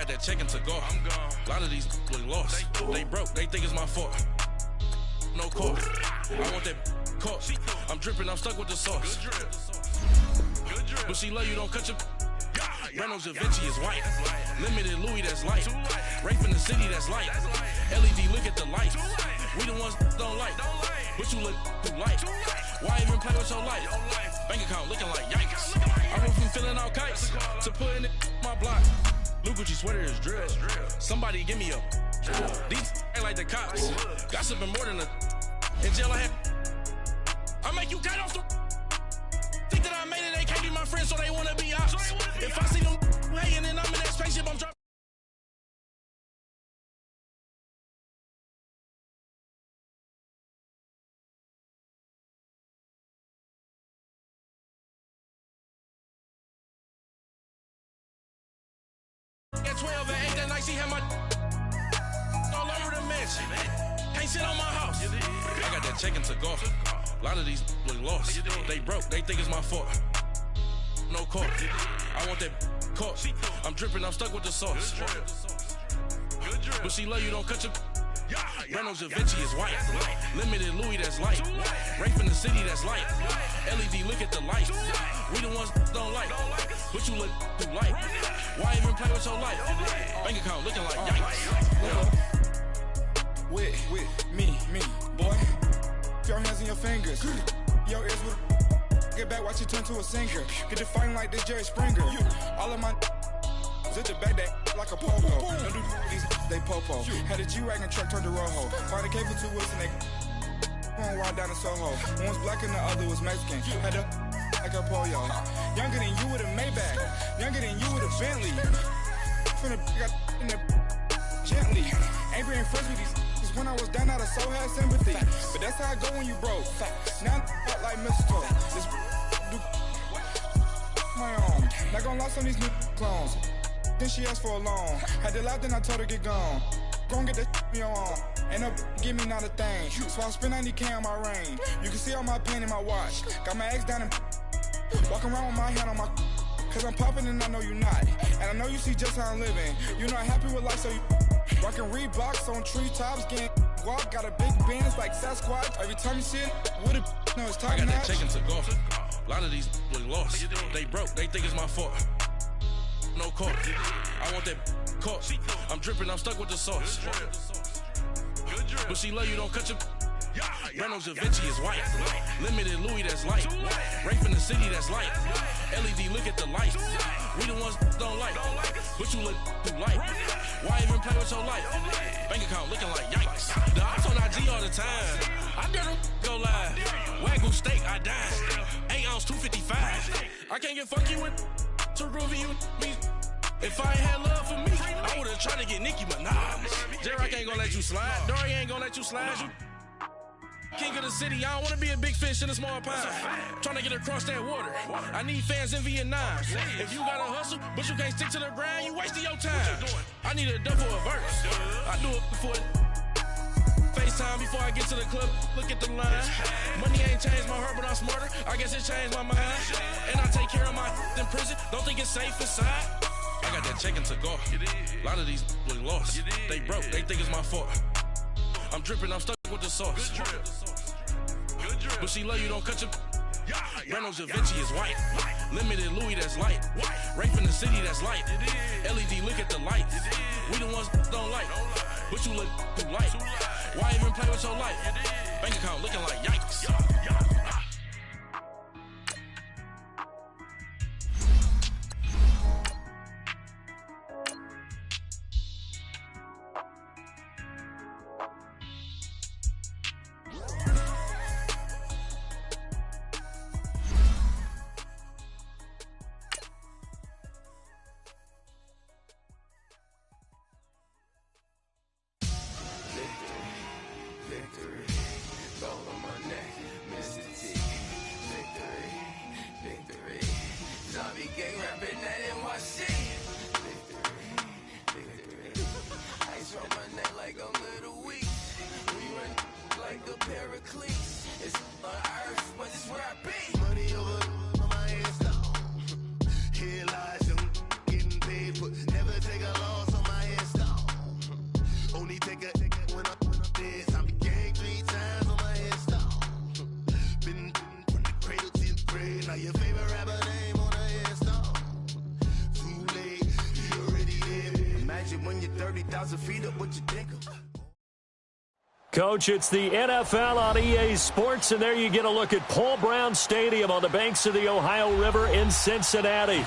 got that check to go. I'm gone. A lot of these look lost. They broke, they think it's my fault. No court. I want that caught. I'm dripping, I'm stuck with the sauce. Good drip. But she love you, don't cut your. Reynolds Da Vinci is white. Limited Louis, that's light. Rape in the city, that's light. LED, look at the light. We the ones don't like. But you look too light. Why even play with your life? Bank account looking like yikes. I went from filling out kites to putting it my block. Blue Gucci sweater is drill. Somebody give me a. These ain't like the cops. Gossiping more than a. In jail I had. I make you cut off the. Think that I made it, they can't be my friends, so they wanna be ops. If I see them hating and I'm in that spaceship, I'm dropping. At 12 and 8 that night, she had my all over the mansion. Can't sit on my house. I got that check to go. A lot of these look lost. They broke, they think it's my fault. No court. I want that caught. I'm dripping, I'm stuck with the sauce. But she love you, don't cut your. Reynolds Da Vinci is white. Limited Louis, that's light. Rape in the city, that's light. LED, look at the light. We the ones don't like. But you look too light. Why even play with your life? Bank account looking like yikes. With me, boy. Your hands in your fingers. Your ears with. Get back, watch you turn to a singer. Get to fighting like this Jerry Springer. All of my zip the back that like a popo. Don't do these, they popo. Had a G-Wagon truck turned to Rojo. Find a cable 2 wheels and they going wild down in Soho. One was black and the other was Mexican. Had a like a pollo. Younger than you with a Maybach. Younger than you with a Bentley. From the got in the gently. Ain't been friends with these. When I was down, I so had sympathy. But that's how I go when you broke. Now I'm like mistletoe. This do my own. Not gonna lost on these new clones. Then she asked for a loan. Had to laugh, then I told her get gone. Gon' get that me on. Ain't no give me not a thing. So I spend 90K on my range. You can see all my pain in my watch. Got my ex down and walking around with my hand on my. Cause I'm popping and I know you not. And I know you see just how I'm living. You're not happy with life, so you. Rockin' Reeboks on treetops, getting guap. Got a big Benz like Sasquatch. Every time you see it, with it, no, it's top notch. I got that check to go. A lot of these look lost. They broke, they think it's my fault. No court. I want that caught. I'm dripping, I'm stuck with the sauce. But she love you, don't cut your. Reynolds Da Vinci is white. Limited Louis, that's light. Rape in the city, that's light. LED, look at the light. We the ones don't like. But you look too light. Why even play with your life? Bank account looking like yikes. The ops on IG all the time. I dare them go live. Wagyu steak, I died. 8 ounce, 255. I can't get funky with too groovy you me. If I ain't had love for me, I would've tried to get Nicki Minaj. J-Rock ain't gonna let you slide. Dory ain't gonna let you slide. You king of the city, I don't wanna be a big fish in a small pond. Trying to get across that water. I need fans in Vietnam. If you gotta hustle, but you can't stick to the grind, you wasting your time. I need a double a verse. I do it before FaceTime before I get to the club. Look at the line. Money ain't changed my heart, but I'm smarter. I guess it changed my mind. And I take care of my in prison. Don't think it's safe inside. I got that check to go. A lot of these look lost. They broke, they think it's my fault. I'm dripping, I'm stuck with the sauce. But she love you, don't cut your. Reynolds Da Vinci is white. Limited Louis, that's light. Rape in the city, that's light. LED, look at the light. We the ones don't like. But you look too light. Why even play with your life? Bank account looking like yikes. when you're 30,000 feet up, what you think of? Coach, it's the NFL on EA Sports, and there you get a look at Paul Brown Stadium on the banks of the Ohio River in Cincinnati.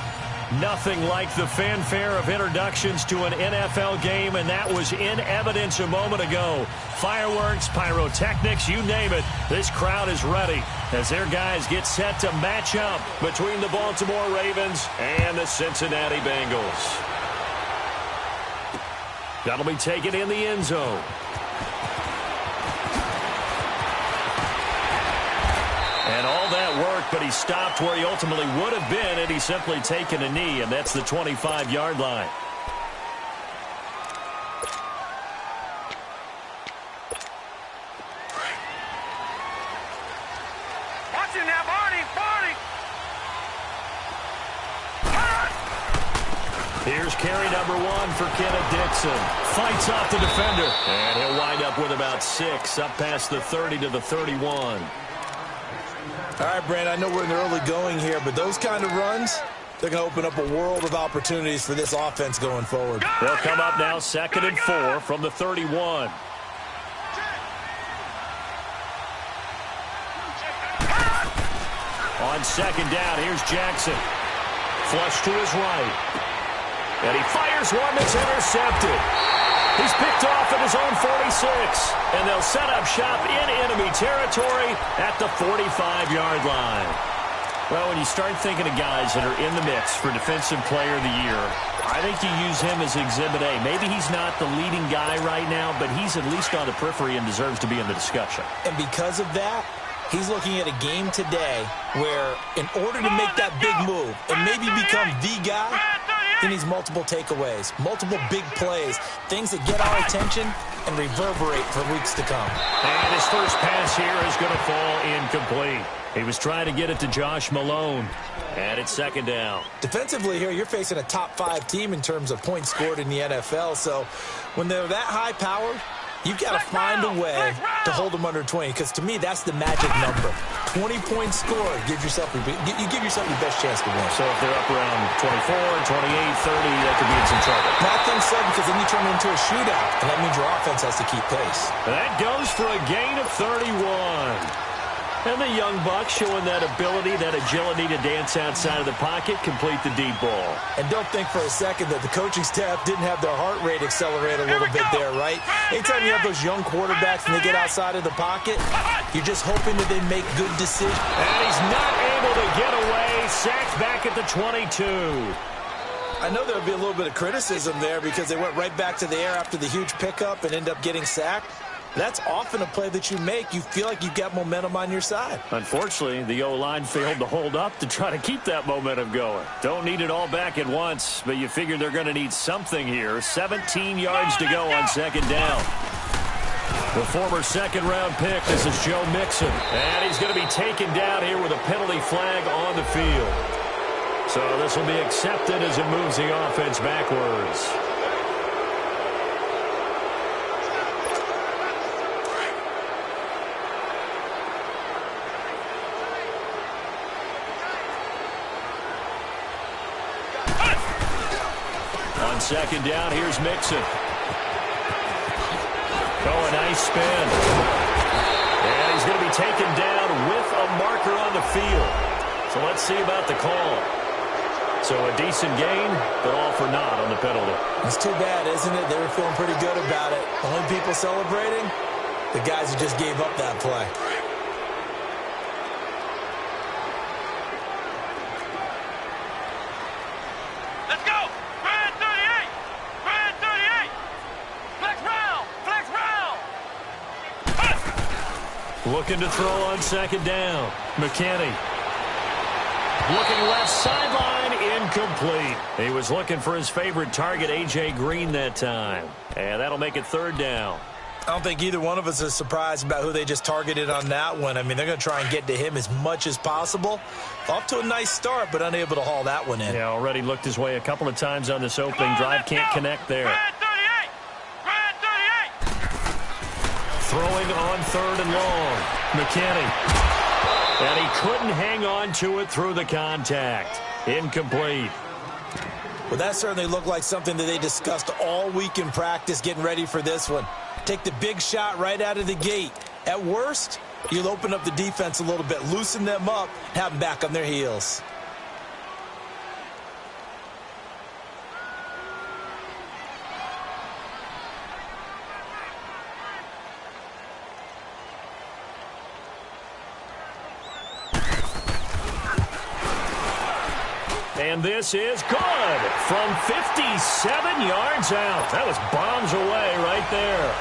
Nothing like the fanfare of introductions to an NFL game, and that was in evidence a moment ago. Fireworks, pyrotechnics, you name it. This crowd is ready as their guys get set to match up between the Baltimore Ravens and the Cincinnati Bengals. That'll be taken in the end zone. And all that work, but he stopped where he ultimately would have been had he simply taken a knee, and that's the 25-yard line. Watch him now, Barney! Here's carry number 1 for Kenneth Dixon. Fights off the defender, and he'll wind up with about 6, up past the 30 to the 31. All right, Brand, I know we're in the early going here, but those kind of runs, they're going to open up a world of opportunities for this offense going forward. They'll come up now 2nd and 4 from the 31. On 2nd down, here's Jackson. Flush to his right. And he fires one that's intercepted. He's picked off at his own 46, and they'll set up shop in enemy territory at the 45-yard line. Well, when you start thinking of guys that are in the mix for Defensive Player of the Year, I think you use him as Exhibit A. Maybe he's not the leading guy right now, but he's at least on the periphery and deserves to be in the discussion. And because of that, he's looking at a game today where in order to make that big move and maybe become the guy, he needs multiple takeaways, multiple big plays, things that get our attention and reverberate for weeks to come. And his first pass here is going to fall incomplete. He was trying to get it to Josh Malone, and it's 2nd down. Defensively here, you're facing a top-5 team in terms of points scored in the NFL, so when they're that high-powered, you've got to find a way to hold them under 20, because to me, that's the magic number. 20 points scored, you give yourself your best chance to win. So if they're up around 24, 28, 30, that could be in some trouble. I think so, because then you turn it into a shootout, and that means your offense has to keep pace. That goes for a gain of 31. And the young buck showing that ability, that agility to dance outside of the pocket, complete the deep ball. And don't think for a second that the coaching staff didn't have their heart rate accelerate a little bit there, right? Anytime you have those young quarterbacks and they get outside of the pocket, you're just hoping that they make good decisions. And he's not able to get away. Sacked back at the 22. I know there'll be a little bit of criticism there because they went right back to the air after the huge pickup and end up getting sacked. That's often a play that you make. You feel like you've got momentum on your side. Unfortunately, the O-line failed to hold up to try to keep that momentum going. Don't need it all back at once, but you figure they're going to need something here. 17 yards to go on 2nd down. The former 2nd-round pick, this is Joe Mixon. And he's going to be taken down here with a penalty flag on the field. So this will be accepted as it moves the offense backwards. On 2nd down, here's Mixon. Oh, a nice spin. And he's going to be taken down with a marker on the field. So let's see about the call. So a decent gain, but all for naught on the penalty. It's too bad, isn't it? They were feeling pretty good about it. Only people celebrating, the guys who just gave up that play. Looking to throw on 2nd down. McKinney. Looking left sideline, incomplete. He was looking for his favorite target, A.J. Green, that time. And that'll make it 3rd down. I don't think either one of us is surprised about who they just targeted on that one. I mean, they're going to try and get to him as much as possible. Off to a nice start, but unable to haul that one in. Yeah, already looked his way a couple of times on this opening drive. Can't connect there. Throwing on 3rd and long. McKinney. And he couldn't hang on to it through the contact. Incomplete. Well, that certainly looked like something that they discussed all week in practice getting ready for this one. Take the big shot right out of the gate. At worst, you'll open up the defense a little bit, loosen them up, have them back on their heels. And this is good from 57 yards out. That was bombs away right there.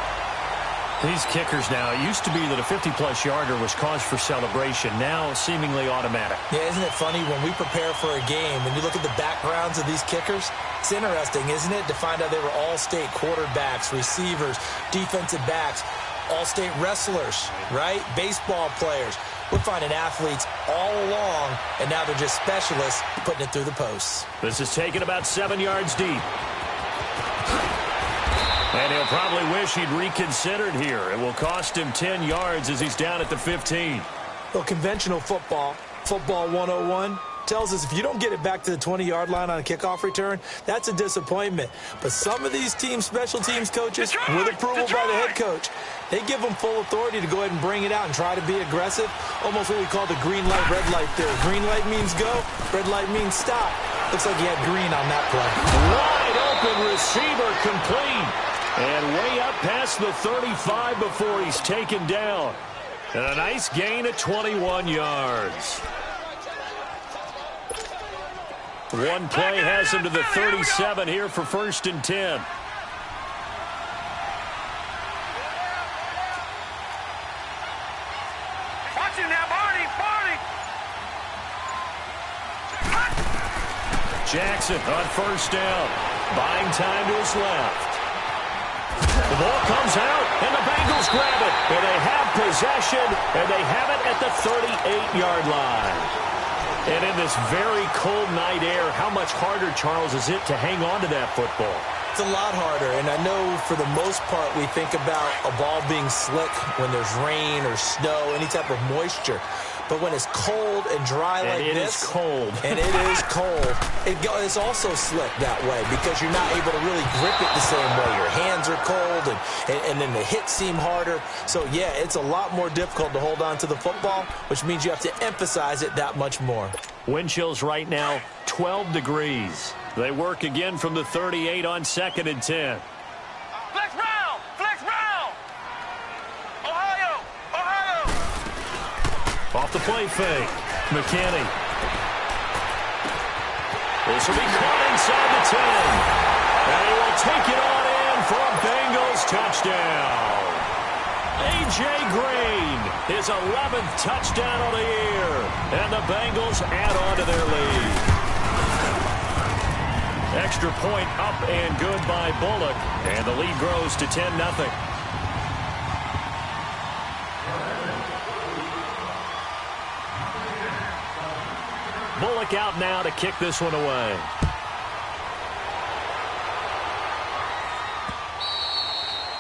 These kickers now, it used to be that a 50-plus yarder was cause for celebration. Now seemingly automatic. Yeah, isn't it funny when we prepare for a game, when you look at the backgrounds of these kickers, it's interesting, isn't it, to find out they were all-state quarterbacks, receivers, defensive backs, all-state wrestlers, right? Baseball players. We're finding athletes all along, and now they're just specialists putting it through the posts. This is taken about 7 yards deep. And he'll probably wish he'd reconsidered here. It will cost him 10 yards as he's down at the 15. Well, conventional football 101, tells us if you don't get it back to the 20-yard line on a kickoff return, that's a disappointment. But some of these special teams coaches, with approval by the head coach, they give them full authority to go ahead and bring it out and try to be aggressive. Almost what we call the green light, red light theory. Green light means go, red light means stop. Looks like he had green on that play. Wide open receiver complete. And way up past the 35 before he's taken down. And a nice gain of 21 yards. One play has him to the 37 here for 1st and 10. Watch him now, Barney! Jackson on 1st down. Buying time to his left. The ball comes out, and the Bengals grab it. And they have possession, and they have it at the 38-yard line. And in this very cold night air, how much harder, Charles, is it to hang on to that football? It's a lot harder, and I know for the most part we think about a ball being slick when there's rain or snow, any type of moisture. But when it's cold and dry like this, it is cold. And it is cold, it's also slick that way because you're not able to really grip it the same way. Your hands are cold, and then the hits seem harder. So, yeah, it's a lot more difficult to hold on to the football, which means you have to emphasize it that much more. Wind chills right now, 12 degrees. They work again from the 38 on 2nd and 10. Flex round! Flex round! Ohio! Off the play fake. McKinney. This will be caught inside the 10. And he will take it on in for a Bengals touchdown. A.J. Green, his 11th touchdown on the year. And the Bengals add on to their lead. Extra point up and good by Bullock. And the lead grows to 10-0. Bullock out now to kick this one away.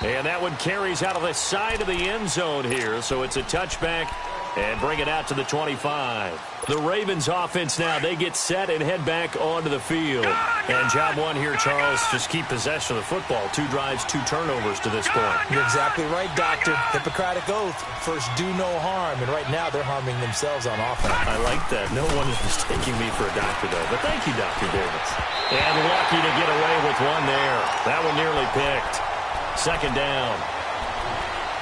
And that one carries out of the side of the end zone here. So it's a touchback and bring it out to the 25. The Ravens offense now, they get set and head back onto the field. And job one here, Charles, just keep possession of the football. 2 drives, 2 turnovers to this point. You're exactly right, Doctor. Hippocratic oath. First, do no harm. And right now, they're harming themselves on offense. I like that. No one is mistaking me for a doctor, though. But thank you, Dr. Davis. And lucky to get away with one there. That one nearly picked. 2nd down.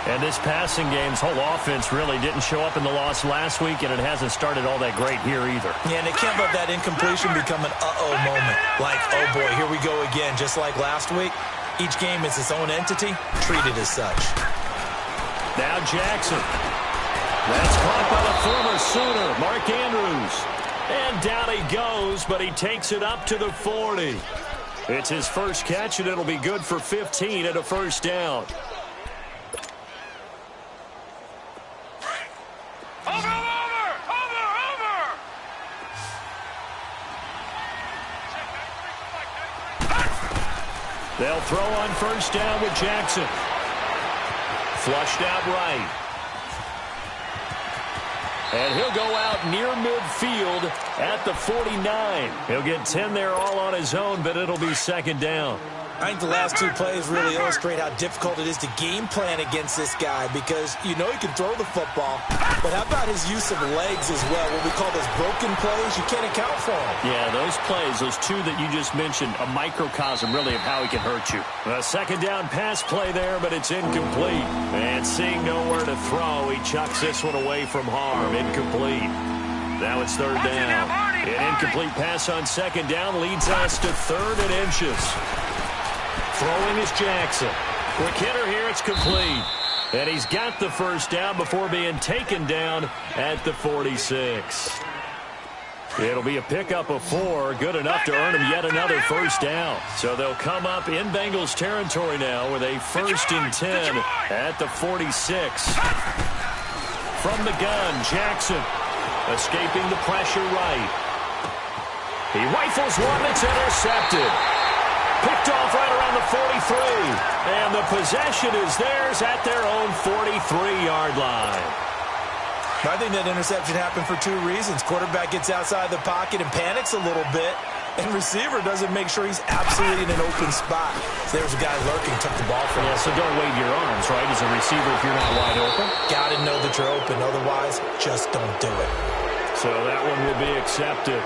And this passing game's whole offense really didn't show up in the loss last week, and it hasn't started all that great here either. Yeah, and they can't let that incompletion become an uh-oh moment. Like, oh boy, here we go again. Just like last week, each game is its own entity, treated as such. Now Jackson. That's caught by the former Sooner, Mark Andrews. And down he goes, but he takes it up to the 40. It's his first catch, and it'll be good for 15 at a 1st down. They'll throw on 1st down with Jackson. Flushed out right. And he'll go out near midfield at the 49. He'll get 10 there all on his own, but it'll be second down. I think the last two plays really illustrate how difficult it is to game plan against this guy because you know he can throw the football, but how about his use of legs as well? What we call those broken plays, you can't account for them. Yeah, those plays, those two that you just mentioned, a microcosm really of how he can hurt you. A second down pass play there, but it's incomplete. And seeing nowhere to throw, he chucks this one away from harm. Incomplete. Now it's third down. An incomplete pass on second down leads us to 3rd and inches. Throwing is Jackson. Quick hitter here, it's complete. And he's got the first down before being taken down at the 46. It'll be a pickup of 4, good enough to earn him yet another first down. So they'll come up in Bengals territory now with a 1st and 10 at the 46. From the gun, Jackson escaping the pressure right. He rifles one that's intercepted. Picked off right around the 43. And the possession is theirs at their own 43-yard line. I think that interception happened for 2 reasons. Quarterback gets outside the pocket and panics a little bit, and receiver doesn't make sure he's absolutely in an open spot. So there's a guy lurking, took the ball from him. Yeah, so don't wave your arms, right, as a receiver if you're not wide open. Got to know that you're open. Otherwise, just don't do it. So that one will be accepted.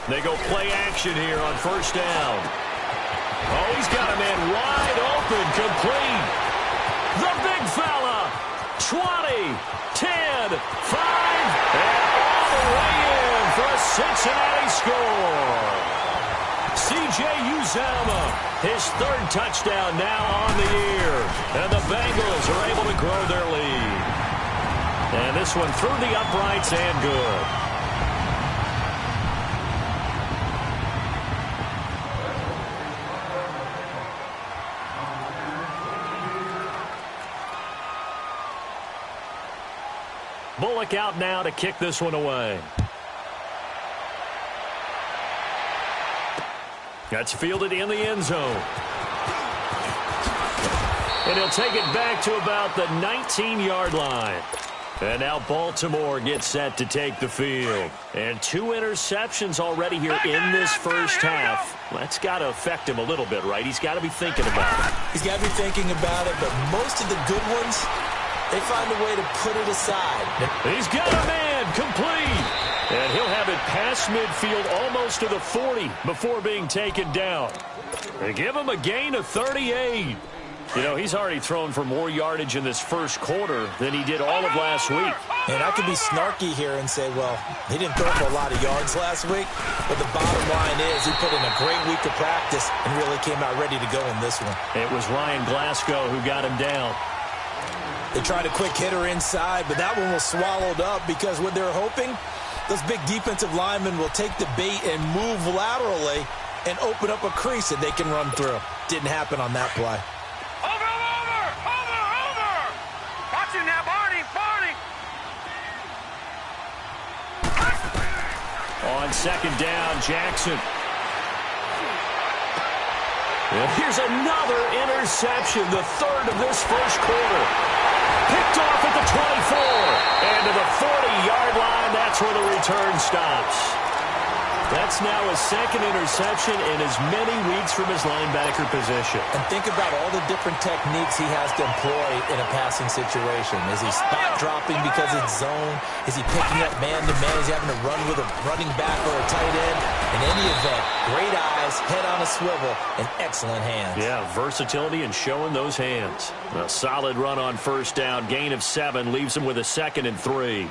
They go play action here on first down. Oh, he's got a man wide open, complete. The big fella. 20, 10, 5, and all the way in for a Cincinnati score. C.J. Uzomah, his 3rd touchdown now on the year. And the Bengals are able to grow their lead. And this one through the uprights and good. Bullock out now to kick this one away. That's fielded in the end zone. And he'll take it back to about the 19-yard line. And now Baltimore gets set to take the field. And 2 interceptions already here in this first half. That's got to affect him a little bit, right? He's got to be thinking about it. He's got to be thinking about it, but most of the good ones, they find a way to put it aside. He's got a man, complete. And he'll have it past midfield almost to the 40 before being taken down. They give him a gain of 38. You know, he's already thrown for more yardage in this first quarter than he did all of last week. And I could be snarky here and say, well, he didn't throw for a lot of yards last week, but the bottom line is he put in a great week of practice and really came out ready to go in this one. It was Ryan Glasgow who got him down. They tried a quick hitter inside, but that one was swallowed up because what they're hoping, those big defensive linemen will take the bait and move laterally and open up a crease that they can run through. Didn't happen on that play. On second down, Jackson. And here's another interception, the 3rd of this first quarter. Picked off at the 24. And to the 40-yard line, that's where the return stops. That's now his 2nd interception in as many weeks from his linebacker position. And think about all the different techniques he has to employ in a passing situation. Is he spot dropping because it's zone? Is he picking up man-to-man? Is he having to run with a running back or a tight end? In any event, great eyes, head on a swivel, and excellent hands. Yeah, versatility and showing those hands. A solid run on first down. Gain of 7 leaves him with a 2nd and 3.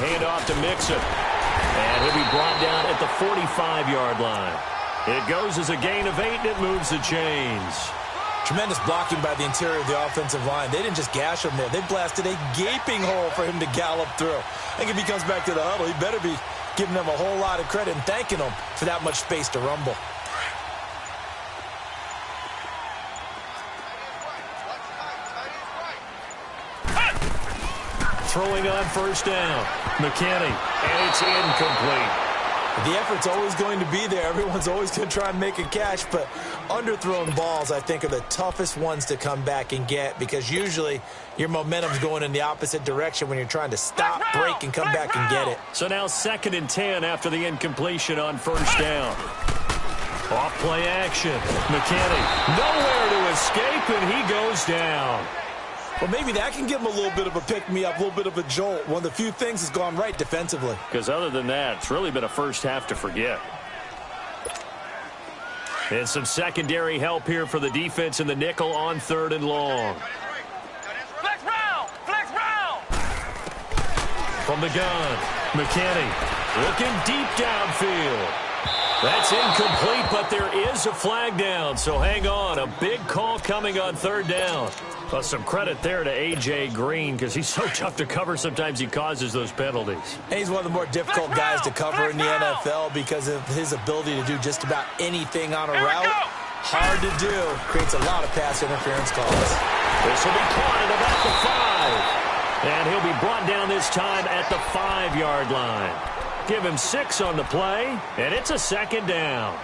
Handoff to Mixon. And he'll be brought down at the 45-yard line. It goes as a gain of 8, and it moves the chains. Tremendous blocking by the interior of the offensive line. They didn't just gash him there. They blasted a gaping hole for him to gallop through. I think if he comes back to the huddle, he better be giving them a whole lot of credit and thanking them for that much space to rumble. Throwing on first down. McKinney, and it's incomplete. The effort's always going to be there. Everyone's always going to try and make a catch, but underthrown balls, I think, are the toughest ones to come back and get because usually your momentum's going in the opposite direction when you're trying to stop, break, and come back and get it. So now 2nd and 10 after the incompletion on first down. Off play action. McKinney, nowhere to escape, and he goes down. Well, maybe that can give him a little bit of a pick-me-up, a little bit of a jolt. One of the few things has gone right defensively. Because other than that, it's really been a first half to forget. And some secondary help here for the defense in the nickel on 3rd and long. Flex round! Flex round! From the gun, McKinney looking deep downfield. That's incomplete, but there is a flag down, so hang on. A big call coming on 3rd down. Well, some credit there to A.J. Green because he's so tough to cover. Sometimes he causes those penalties. And he's one of the more difficult guys to cover in the NFL because of his ability to do just about anything on a route. Hard to do. Creates a lot of pass interference calls. This will be caught at about the 5. And he'll be brought down this time at the 5-yard line. Give him 6 on the play, and it's a 2nd down.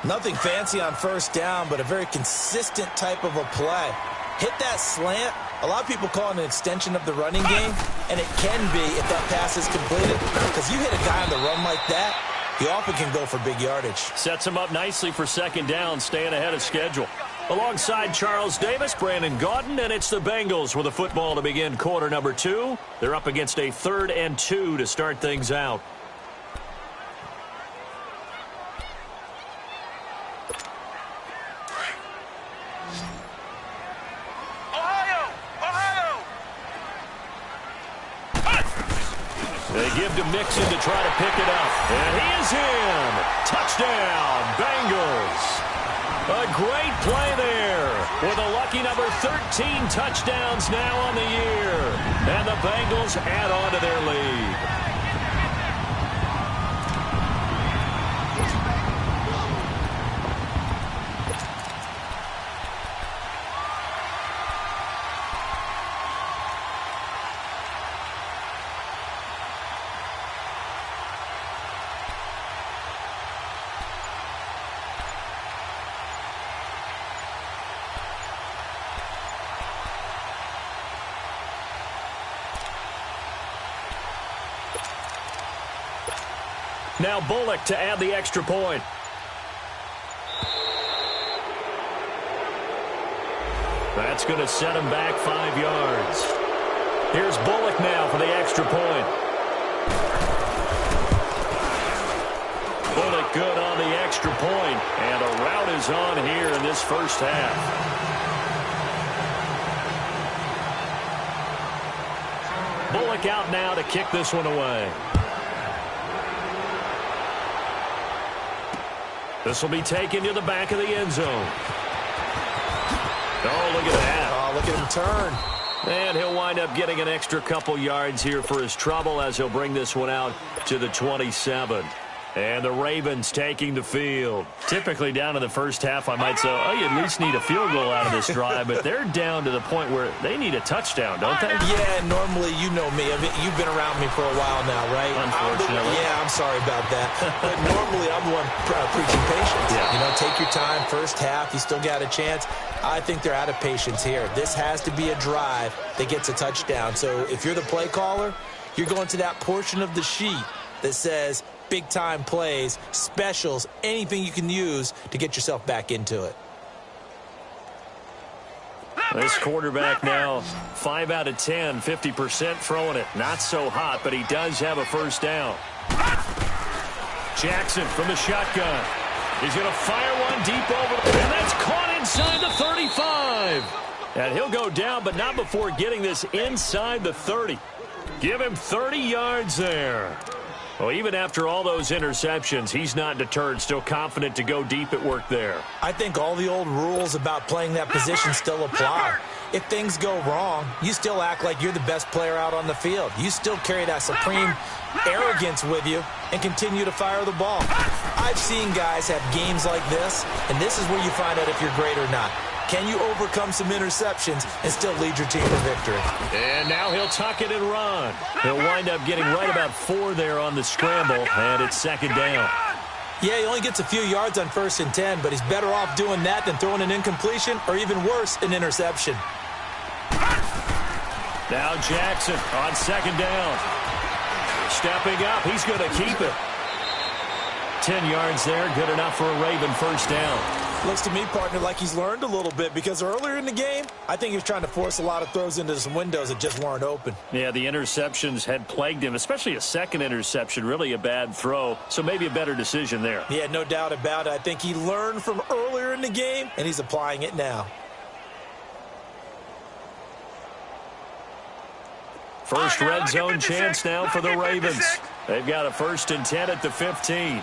Nothing fancy on first down, but a very consistent type of a play. Hit that slant. A lot of people call it an extension of the running game, and it can be if that pass is completed. Because you hit a guy on the run like that, he often can go for big yardage. Sets him up nicely for 2nd down, staying ahead of schedule. Alongside Charles Davis, Brandon Gaudin, and it's the Bengals with the football to begin quarter number 2. They're up against a 3rd and 2 to start things out. They give to Mixon to try to pick it up. And he is in. Touchdown, Bengals. A great play there with a lucky number 13 touchdowns now on the year. And the Bengals add on to their lead. Now Bullock to add the extra point. That's going to set him back 5 yards. Here's Bullock now for the extra point. Bullock good on the extra point, and a rout is on here in this first half. Bullock out now to kick this one away. This will be taken to the back of the end zone. Oh, look at that. Oh, look at him turn. And he'll wind up getting an extra couple yards here for his trouble as he'll bring this one out to the 27. And the Ravens taking the field. Typically down in the first half, I might say, oh, you at least need a field goal out of this drive. But they're down to the point where they need a touchdown, don't they? Yeah, normally, you know me. I mean, you've been around me for a while now, right? Unfortunately. I'm sorry about that. But normally, I'm the one preaching patience. Yeah. You know, take your time. First half, you still got a chance. I think they're out of patience here. This has to be a drive that gets a touchdown. So if you're the play caller, you're going to that portion of the sheet that says big-time plays, specials, anything you can use to get yourself back into it. This quarterback now, 5 out of 10, 50% throwing it. Not so hot, but he does have a first down. Jackson from the shotgun. He's going to fire one deep over, and that's caught inside the 35. And he'll go down, but not before getting this inside the 30. Give him 30 yards there. Well, even after all those interceptions, he's not deterred, still confident to go deep at work there. I think all the old rules about playing that position still apply. If things go wrong, you still act like you're the best player out on the field. You still carry that supreme arrogance with you and continue to fire the ball. I've seen guys have games like this, and this is where you find out if you're great or not. Can you overcome some interceptions and still lead your team to victory? And now he'll tuck it and run. He'll wind up getting right about 4 there on the scramble, and it's second down. Yeah, he only gets a few yards on 1st and 10, but he's better off doing that than throwing an incompletion or even worse, an interception. Now Jackson on second down. Stepping up, he's going to keep it. 10 yards there, good enough for a Raven first down. Looks to me, partner, like he's learned a little bit because earlier in the game, I think he was trying to force a lot of throws into some windows that just weren't open. Yeah, the interceptions had plagued him, especially a second interception, really a bad throw, so maybe a better decision there. Yeah, no doubt about it. I think he learned from earlier in the game, and he's applying it now. First red zone chance now for the Ravens. They've got a 1st and 10 at the 15.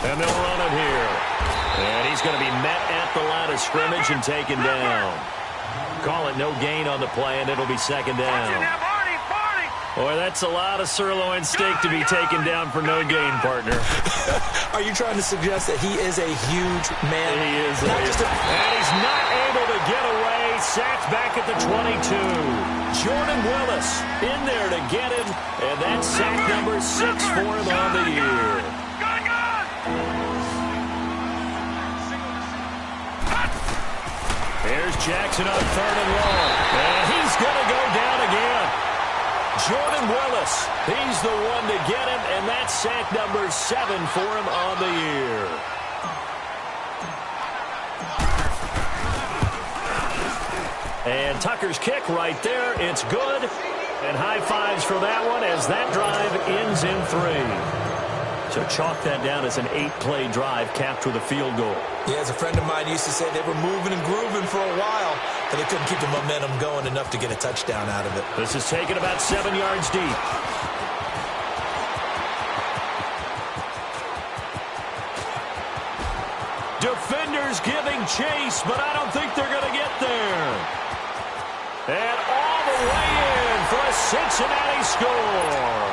And they'll run it here. And he's going to be met at the line of scrimmage and taken down. Call it no gain on the play, and it'll be second down. Boy, that's a lot of sirloin steak to be taken down for no gain, partner. Are you trying to suggest that he is a huge man? He is. And he's not able to get away. Sacked back at the 22. Jordan Willis in there to get him. And that's sack number 6 for him on the year. Here's Jackson on 3rd and long. And he's going to go down again. Jordan Willis, he's the one to get him, and that's sack number 7 for him on the year. And Tucker's kick right there. It's good. And high fives for that one as that drive ends in 3. So chalk that down as an 8-play drive capped with a field goal. Yeah, as a friend of mine used to say, they were moving and grooving for a while, but they couldn't keep the momentum going enough to get a touchdown out of it. This is taken about 7 yards deep. Defenders giving chase, but I don't think they're going to get there. And all the way in for a Cincinnati score.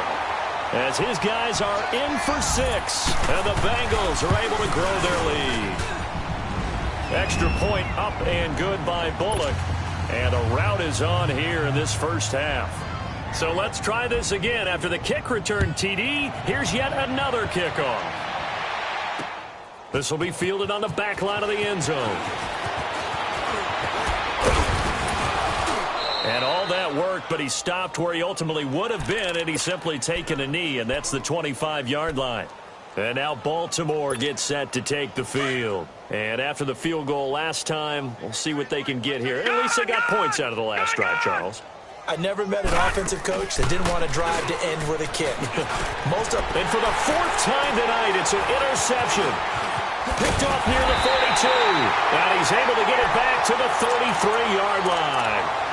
As his guys are in for 6, and the Bengals are able to grow their lead. Extra point up and good by Bullock. And a rout is on here in this first half. So let's try this again. After the kick return TD, here's yet another kickoff. This will be fielded on the back line of the end zone. And all that worked, but he stopped where he ultimately would have been, and he's simply taken a knee, and that's the 25-yard line. And now Baltimore gets set to take the field. And after the field goal last time, we'll see what they can get here. At least they got points out of the last drive, Charles. I never met an offensive coach that didn't want to drive to end with a kick. And for the 4th time tonight, it's an interception. Picked off near the 42. And he's able to get it back to the 33-yard line.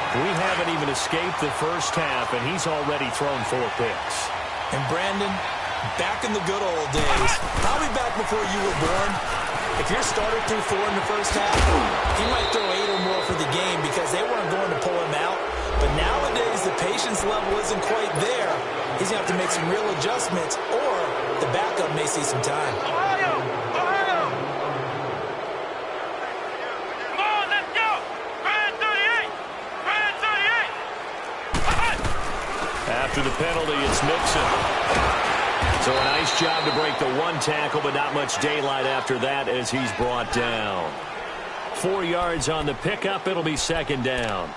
We haven't even escaped the first half, and he's already thrown 4 picks. And Brandon, back in the good old days, probably back before you were born, if your starter threw 4 in the first half, he might throw 8 or more for the game because they weren't going to pull him out. But nowadays, the patience level isn't quite there. He's going to have to make some real adjustments, or the backup may see some time. After the penalty, it's Mixon. So a nice job to break the 1 tackle, but not much daylight after that as he's brought down. 4 yards on the pickup. It'll be second down.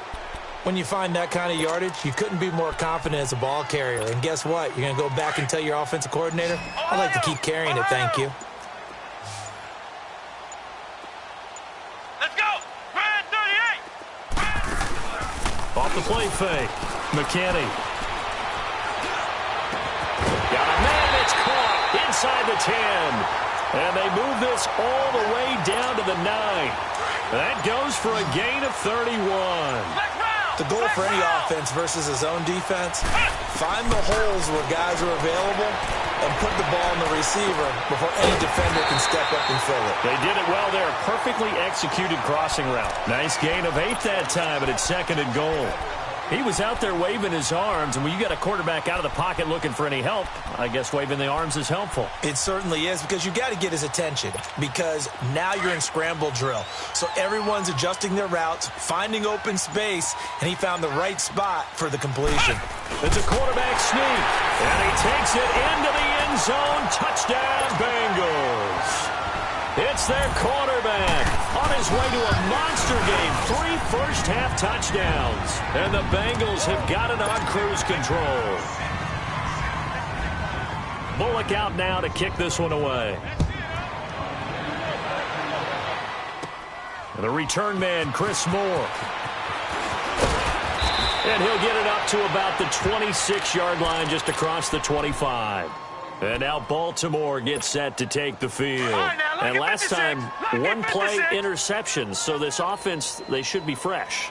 When you find that kind of yardage, you couldn't be more confident as a ball carrier. And guess what? You're going to go back and tell your offensive coordinator, I'd like to keep carrying it, thank you. Let's go! Red 38! Off the play fake. McKinney. Got a man, it's caught inside the 10. And they move this all the way down to the 9. That goes for a gain of 31. The goal for any offense versus a zone defense, find the holes where guys are available and put the ball in the receiver before any defender can step up and fill it. They did it well there. Perfectly executed crossing route. Nice gain of 8 that time, but it's 2nd and goal. He was out there waving his arms, and when you got a quarterback out of the pocket looking for any help, I guess waving the arms is helpful. It certainly is, because you got to get his attention, because now you're in scramble drill. So everyone's adjusting their routes, finding open space, and he found the right spot for the completion. It's a quarterback sneak, and he takes it into the end zone. Touchdown, Bengals. It's their quarterback on his way to a monster game. 3 first-half touchdowns. And the Bengals have got it on cruise control. Bullock out now to kick this one away. The return man, Chris Moore. And he'll get it up to about the 26-yard line, just across the 25. And now Baltimore gets set to take the field. And last time, 1 play interception. So this offense, they should be fresh.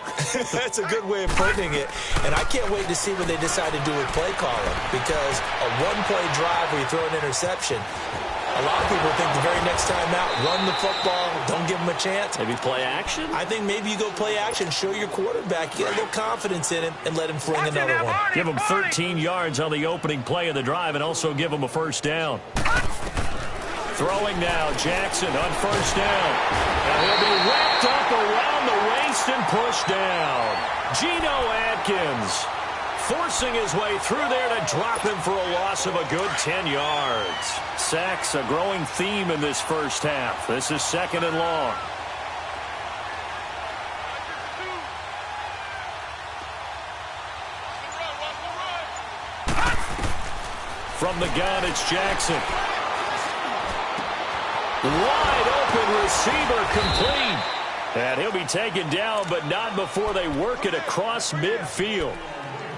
That's a good way of putting it. And I can't wait to see what they decide to do with play calling. Because a 1-play drive where you throw an interception, a lot of people think the very next time out, run the football, don't give them a chance. Maybe play action? I think maybe you go play action, show your quarterback, get a little confidence in him, and let him fling another one. Give him 13 yards on the opening play of the drive and also give him a first down. Throwing now, Jackson on first down. And he'll be wrapped up around the waist and pushed down. Geno Atkins forcing his way through there to drop him for a loss of a good 10 yards. Sacks, a growing theme in this first half. This is 2nd and long. From the gun, it's Jackson. Wide open receiver, complete. And he'll be taken down, but not before they work it across midfield.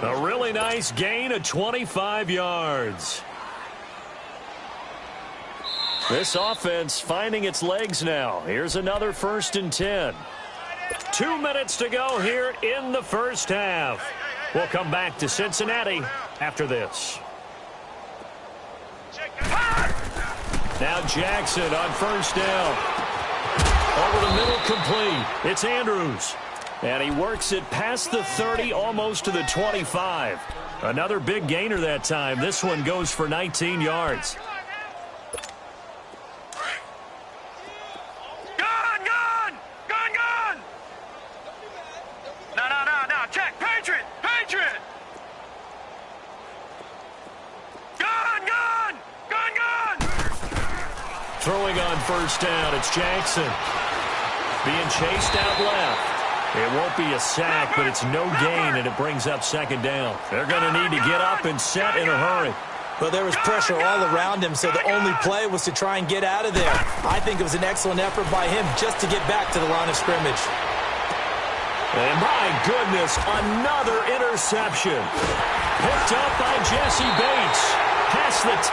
A really nice gain of 25 yards. This offense finding its legs now. Here's another 1st and 10. 2 minutes to go here in the first half. We'll come back to Cincinnati after this. Now Jackson on first down. Over the middle, complete. It's Andrews. And he works it past the 30, almost to the 25. Another big gainer that time. This one goes for 19 yards. Gun! No. Check. Patriot! Gun! Throwing on first down, it's Jackson. Being chased out left. It won't be a sack, but it's no gain, and it brings up 2nd down. They're going to need to get up and set in a hurry. Well, there was pressure all around him, so the only play was to try and get out of there. I think it was an excellent effort by him just to get back to the line of scrimmage. And my goodness, another interception. Picked up by Jesse Bates. Past the 10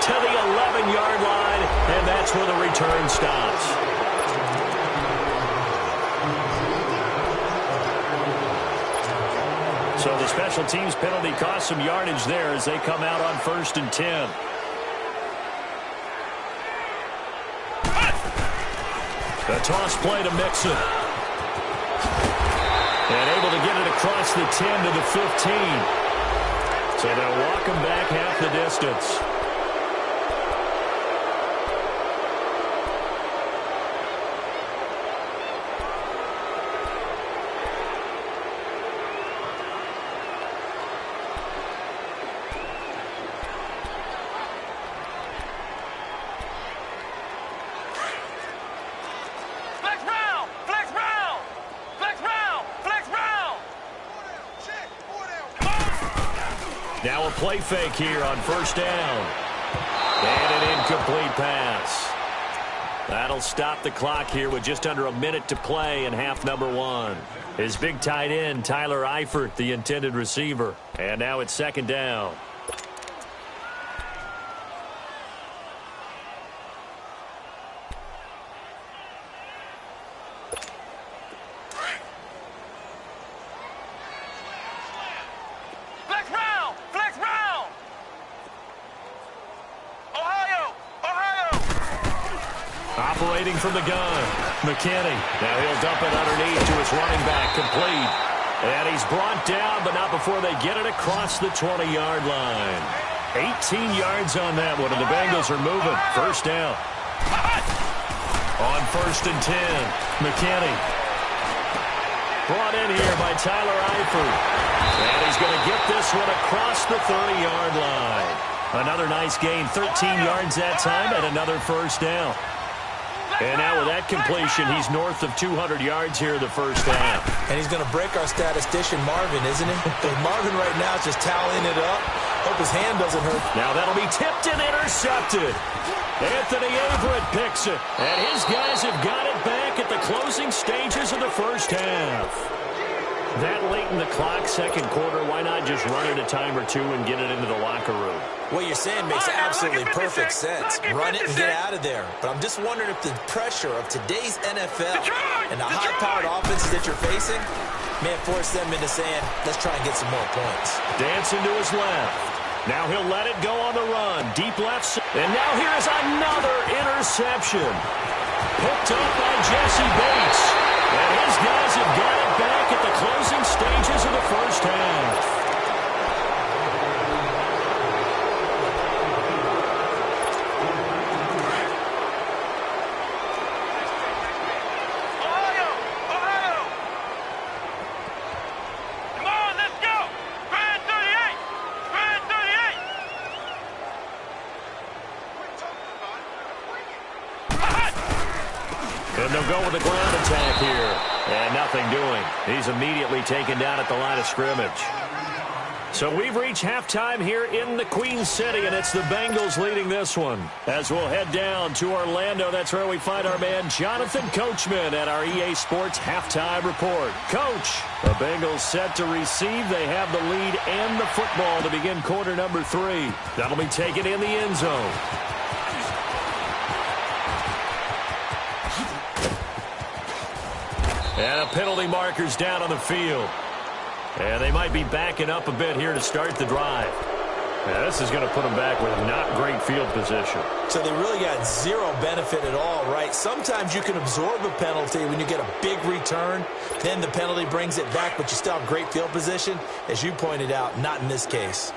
to the 11-yard line, and that's where the return stops. So the special teams penalty cost some yardage there as they come out on 1st and 10. A toss play to Mixon. And able to get it across the 10 to the 15. So they'll walk him back half the distance. Now a play fake here on first down. And an incomplete pass. That'll stop the clock here with just under a minute to play in half number 1. His big tight end, Tyler Eifert, the intended receiver. And now it's 2nd down. Operating from the gun, McKinney. Now he'll dump it underneath to his running back, complete. And he's brought down, but not before they get it across the 20-yard line. 18 yards on that one, and the Bengals are moving. First down. On 1st and 10, McKinney. Brought in here by Tyler Eifert. And he's going to get this one across the 30-yard line. Another nice gain, 13 yards that time, and another first down. And now with that completion, he's north of 200 yards here in the first half. And he's going to break our statistician, Marvin, isn't he? Because Marvin right now is just tallying it up. Hope his hand doesn't hurt. Now that'll be tipped and intercepted. Anthony Averett picks it. And his guys have got it back at the closing stages of the first half. That late in the clock, second quarter, why not just run it a time or two and get it into the locker room? What you're saying makes absolutely perfect sense. Run it and get out of there. But I'm just wondering if the pressure of today's NFL and the high-powered offenses that you're facing may have forced them into saying, let's try and get some more points. Dancing to his left. Now he'll let it go on the run. Deep left. And now here is another interception. Picked up by Jesse Bates. And his guys have got it back at the closing stages of the first half. And they'll go with the ground attack here. And nothing doing. He's immediately taken down at the line of scrimmage. So we've reached halftime here in the Queen City, and it's the Bengals leading this one. As we'll head down to Orlando, that's where we find our man Jonathan Coachman at our EA Sports Halftime Report. Coach, the Bengals set to receive. They have the lead and the football to begin quarter number 3. That'll be taken in the end zone. And a penalty marker's down on the field. And they might be backing up a bit here to start the drive. Yeah, this is going to put them back with not great field position. So they really got zero benefit at all, right? Sometimes you can absorb a penalty when you get a big return. Then the penalty brings it back, but you still have great field position. As you pointed out, not in this case.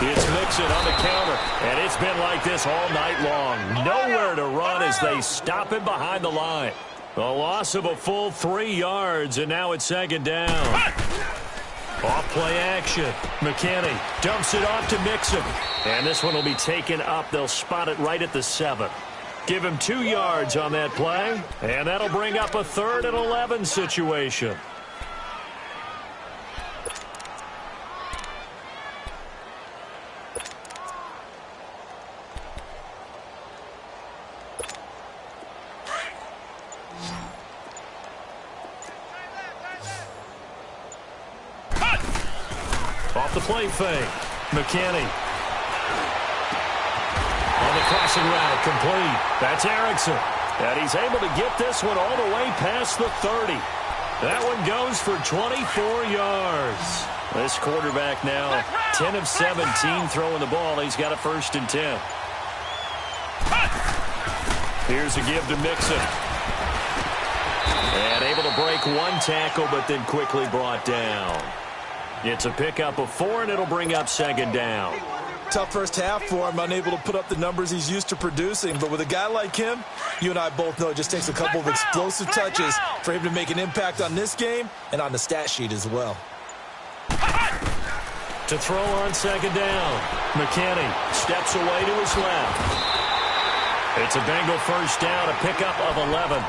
It's Mixon on the counter, and it's been like this all night long. Nowhere to run as they stop him behind the line. A loss of a full 3 yards, and now it's second down. Off play action. McKinney dumps it off to Mixon. And this one will be taken up. They'll spot it right at the 7. Give him 2 yards on that play, and that'll bring up a 3rd and 11 situation. Off the play fake. McKinney. On the crossing route, complete. That's Erickson. And he's able to get this one all the way past the 30. That one goes for 24 yards. This quarterback now 10 of 17 throwing the ball. He's got a 1st and 10. Here's a give to Mixon. And able to break one tackle, but then quickly brought down. It's a pickup of 4, and it'll bring up second down. Tough first half for him, unable to put up the numbers he's used to producing. But with a guy like him, you and I both know it just takes a couple of explosive touches for him to make an impact on this game and on the stat sheet as well. To throw on second down, McKinney steps away to his left. It's a Bengal first down, a pickup of 11.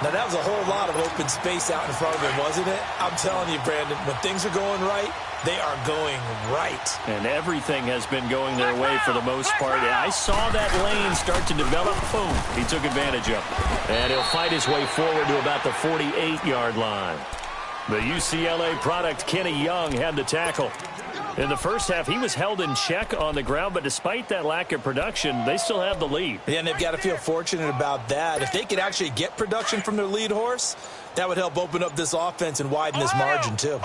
Now, that was a whole lot of open space out in front of him, wasn't it? I'm telling you, Brandon, when things are going right, they are going right. And everything has been going their way for the most part. I saw that lane start to develop. Boom. He took advantage of it. And he'll fight his way forward to about the 48-yard line. The UCLA product, Kenny Young, had the tackle. In the first half, he was held in check on the ground, but despite that lack of production, they still have the lead. Yeah, and they've got to feel fortunate about that. If they could actually get production from their lead horse, that would help open up this offense and widen this margin, too.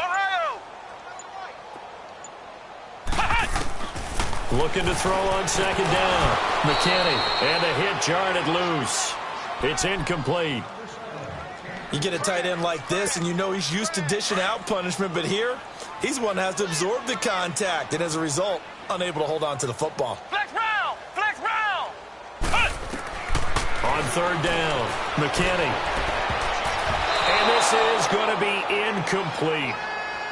Looking to throw on second down. McKinney, and a hit jarred loose. It's incomplete. You get a tight end like this, and you know he's used to dishing out punishment, but here, he's one that has to absorb the contact, and as a result, unable to hold on to the football. Flex round! Flex round! On third down, McKinney. And this is going to be incomplete.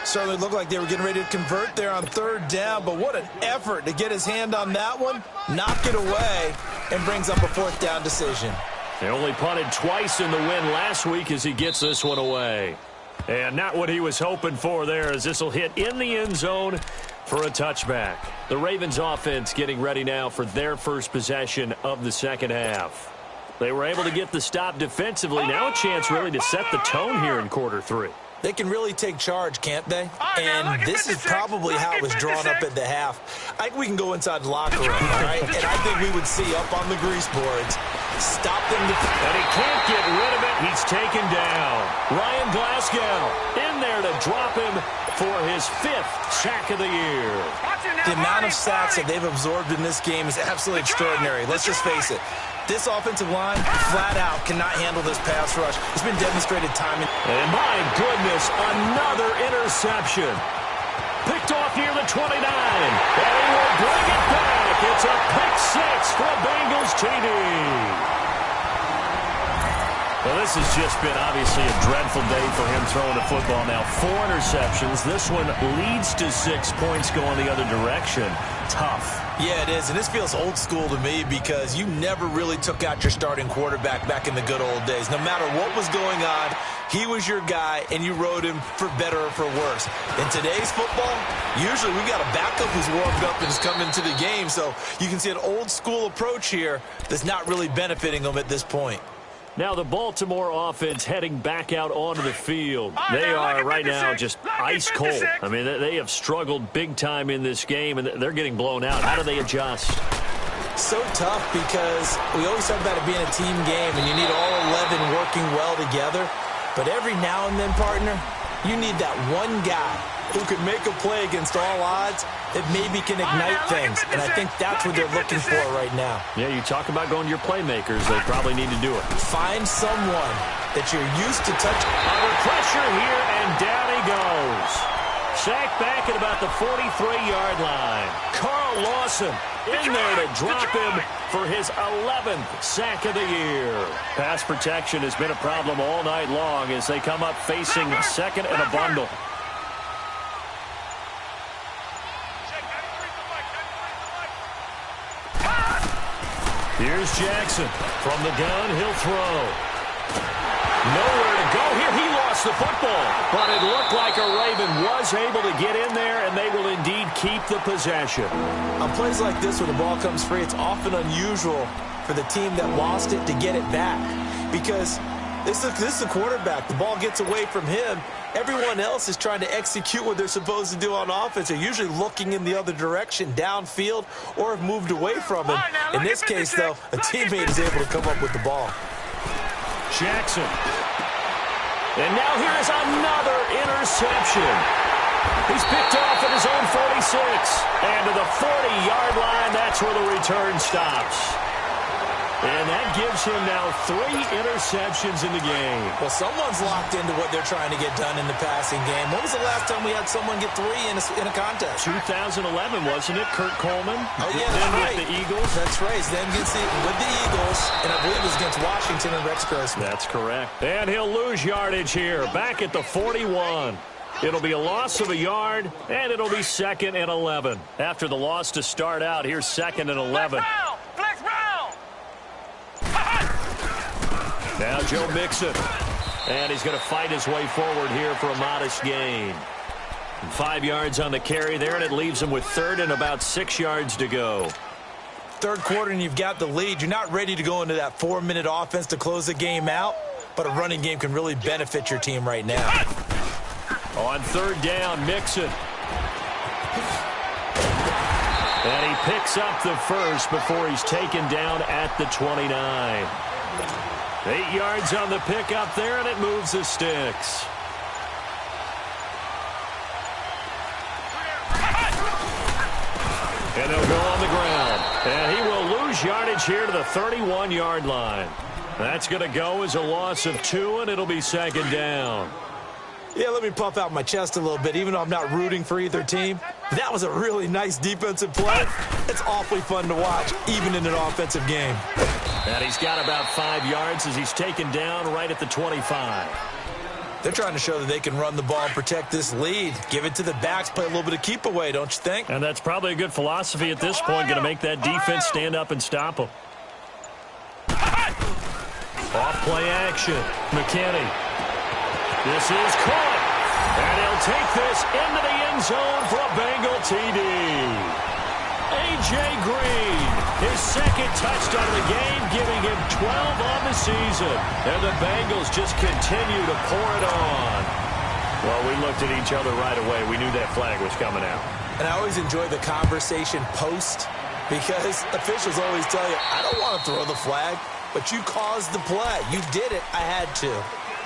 Certainly looked like they were getting ready to convert there on third down, but what an effort to get his hand on that one, knock it away, and brings up a fourth down decision. They only punted twice in the win last week as he gets this one away. And not what he was hoping for there, as this will hit in the end zone for a touchback. The Ravens offense getting ready now for their first possession of the second half. They were able to get the stop defensively. Now a chance really to set the tone here in quarter three. They can really take charge, can't they? And this is probably how it was drawn up at the half. I think we can go inside the locker room, all right? And I think we would see up on the grease boards, stop them. And he can't get rid of it. He's taken down. Ryan Glasgow in there to drop him for his 5th sack of the year. The amount of sacks that they've absorbed in this game is absolutely extraordinary. Let's just face it. This offensive line, flat out, cannot handle this pass rush. It's been demonstrated time. And my goodness, another interception. Picked off near the 29. And he will bring it back. It's a pick six for a Bengals TD. Well, this has just been obviously a dreadful day for him throwing the football. Now 4 interceptions. This one leads to 6 points going the other direction. Tough. Yeah, it is, and this feels old school to me because you never really took out your starting quarterback back in the good old days. No matter what was going on, he was your guy, and you rode him for better or for worse. In today's football, usually we got a backup who's warmed up and has come into the game, so you can see an old school approach here that's not really benefiting them at this point. Now the Baltimore offense heading back out onto the field. They are right now just ice cold. I mean, they have struggled big time in this game, and they're getting blown out. How do they adjust? So tough because we always talk about it being a team game, and you need all 11 working well together. But every now and then, partner, you need that one guy who can make a play against all odds that maybe can ignite things. And I think that's what they're looking for right now. Yeah, you talk about going to your playmakers. They probably need to do it. Find someone that you're used to touch. Under pressure here, and down he goes. Sacked back at about the 43-yard line. Carl Lawson in there to drop him for his 11th sack of the year. Pass protection has been a problem all night long as they come up facing second and a bundle. Here's Jackson. From the gun, he'll throw. Nowhere to go here. He lost the football. But it looked like a Raven was able to get in there, and they will indeed keep the possession. On plays like this where the ball comes free, it's often unusual for the team that lost it to get it back. Because this is the quarterback. The ball gets away from him. Everyone else is trying to execute what they're supposed to do on offense. They're usually looking in the other direction, downfield, or have moved away from him. In this case, though, a teammate is able to come up with the ball. Jackson. And now here is another interception. He's picked off at his own 46. And to the 40-yard line, that's where the return stops. And that gives him now 3 interceptions in the game. Well, someone's locked into what they're trying to get done in the passing game. When was the last time we had someone get 3 in a contest? 2011, wasn't it? Kurt Coleman. Oh, yeah, then right. With the Eagles. That's right. Then with the Eagles, and I believe it was against Washington and Rex Grossman. That's correct. And he'll lose yardage here, back at the 41. It'll be a loss of a yard, and it'll be 2nd and 11. After the loss to start out, here's 2nd and 11. Flex round! Now Joe Mixon. And he's going to fight his way forward here for a modest gain. 5 yards on the carry there, and it leaves him with 3rd and about 6 yards to go. Third quarter, and you've got the lead. You're not ready to go into that 4-minute offense to close the game out, but a running game can really benefit your team right now. On 3rd down, Mixon. And he picks up the first before he's taken down at the 29. 8 yards on the pickup there, and it moves the sticks. And they'll go on the ground. And he will lose yardage here to the 31-yard line. That's going to go as a loss of 2, and it'll be second down. Yeah, let me puff out my chest a little bit, even though I'm not rooting for either team. That was a really nice defensive play. It's awfully fun to watch, even in an offensive game. And he's got about 5 yards as he's taken down right at the 25. They're trying to show that they can run the ball and protect this lead. Give it to the backs, play a little bit of keep away, don't you think? And that's probably a good philosophy at this point, going to make that defense stand up and stop them. Off play action. McKinney. This is caught. And he'll take this into the end zone for a Bengal TD. A.J. Green, his second touchdown of the game, giving him 12 on the season. And the Bengals just continue to pour it on. Well, we looked at each other right away. We knew that flag was coming out. And I always enjoy the conversation post because officials always tell you, I don't want to throw the flag, but you caused the play. You did it. I had to.